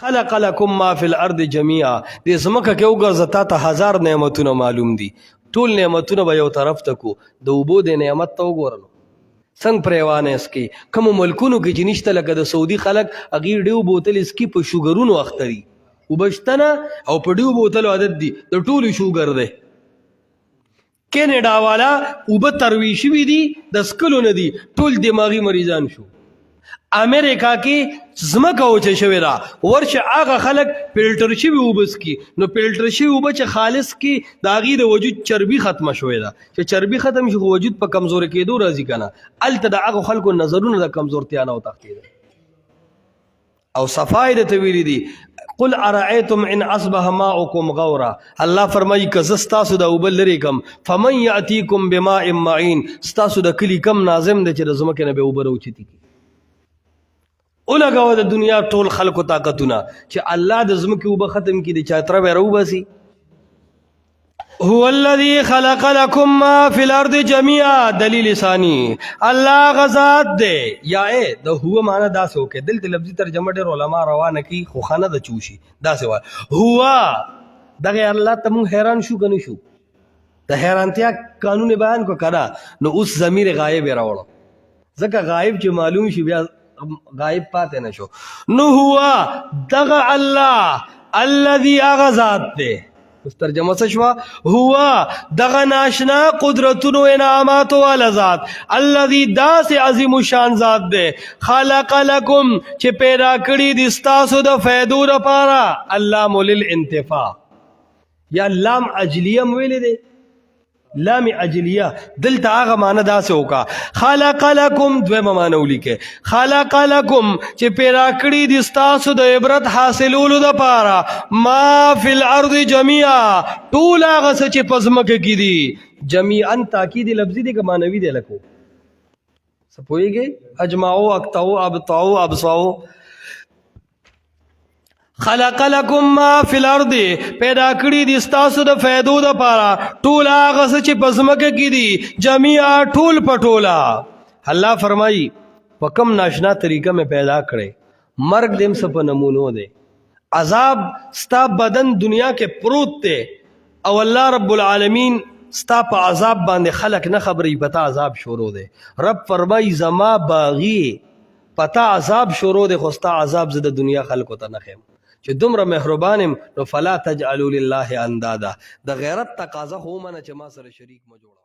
خلق لكم ما فی الارض جميعا دې زمکه کې وګرځه تا ته 1000 نعمتونه معلوم دي ټول نعمتونه به یو طرف ته کو د اوبو د نعمت ته وګورنو څنګه پریوانه اسکی کوم ملکونو کې چې نشته لکه د سعودي خلک اغیر ډیو بوتل اسکی په شوګرونو اختري وبشتنه او په ډیو بوتل عادت دي د ټولو شوګر ده کینیډا والا وب ترویشي وی دي د سکلو نه دي ټول دماغي مریضان شو امریکا کې زمکه اوچه شوی را ورشه هغه خلک فلټر شوی وبس کی نو فلټر شوی وب چې خالص کی د هغې د وجود چربي ختمه شوې ده چې چربي ختم شي وجود په کمزوري کېدو راځي که نه هلته د هغو خلکو نظرونه د کمزورتیا نه وتښتېدل او صفای درته ویلي دي قل ارأيتم ان اصبح ماؤكم غورا الله فرمایي که زه ستاسو د اوبه لرې کم فمن یأتیکم بماء معین ستاسو د کلي کم ناظم دی چې د ځمکې نه به اوبه راوچتي کړي ولګوه د دنیا ټول خلکو طاقتونه چې الله د ځمکې اوبه ختم کړي د چاتره به راوباسي هو الذي خلق لكم ما في الارض جميعا دلیل ثانی الله غزاد دے یا د هو معنا داسې وکړي دلته لفظي ترجمه ډېر علما روانه کی خو خانه د چوشي داسې وایي هو دغه الله ته مونږ حیران شو که نه شو د حیرانتیا قانون بیان کو کړه نو اوس ضمیر غایب یې راوړو ځکه غایب چې معلوم شي بیا غایب پاتې نه شو نو هو دغه الله الذي اغذات دے اس ترجمه څه شوه هو دغه ناشنا قدرتونو انعاماتو والا ذات الذي داسې عظیم الشان ذات دی خلق لکم چې پیدا کړي دي ستاسو د فایدو لپاره اللام للانتفاع یا لام اجلیه م ویلې دی لام اجلیه دلته هغه معنی داسې وکړه خلق لکم دویمه معنی ولیکئ خلق لکم چې پیدا کړي دي ستاسو د عبرت حاصلولو دپاره ما فی الارض جمیعا ټول هغه څه چې په ځمکه کې دي جمیعا تاکید لفظي دی که معنوي دی لکو څه پوهېږئ اجمعو اقطعو ابطعو ابصعو خلق لکم ما فی الارض پیدا کړي دي ستاسو د فایدو دپاره ټول هغه څه چې په ځمکه کې دي جمیعا ټول په ټوله الله فرمایي په کوم ناشنا طریقه مې پیدا کړی مرګ دیم څه په نمونو دی عذاب ستا بدن دنیا کې پروت دی او الله رب العالمین ستا په عذاب باندې خلق نه خبري پتا عذاب شروع دی رب فرمایي زما باغی پتا عذاب شروع دی خو ستا عذاب زه د دنیا خلکو ته نه خیم چې دومره مهربانم نو فلا تجعلوا لله اندادا د غیرت تقاضا خو منه چې ما سره شریک مه جوړه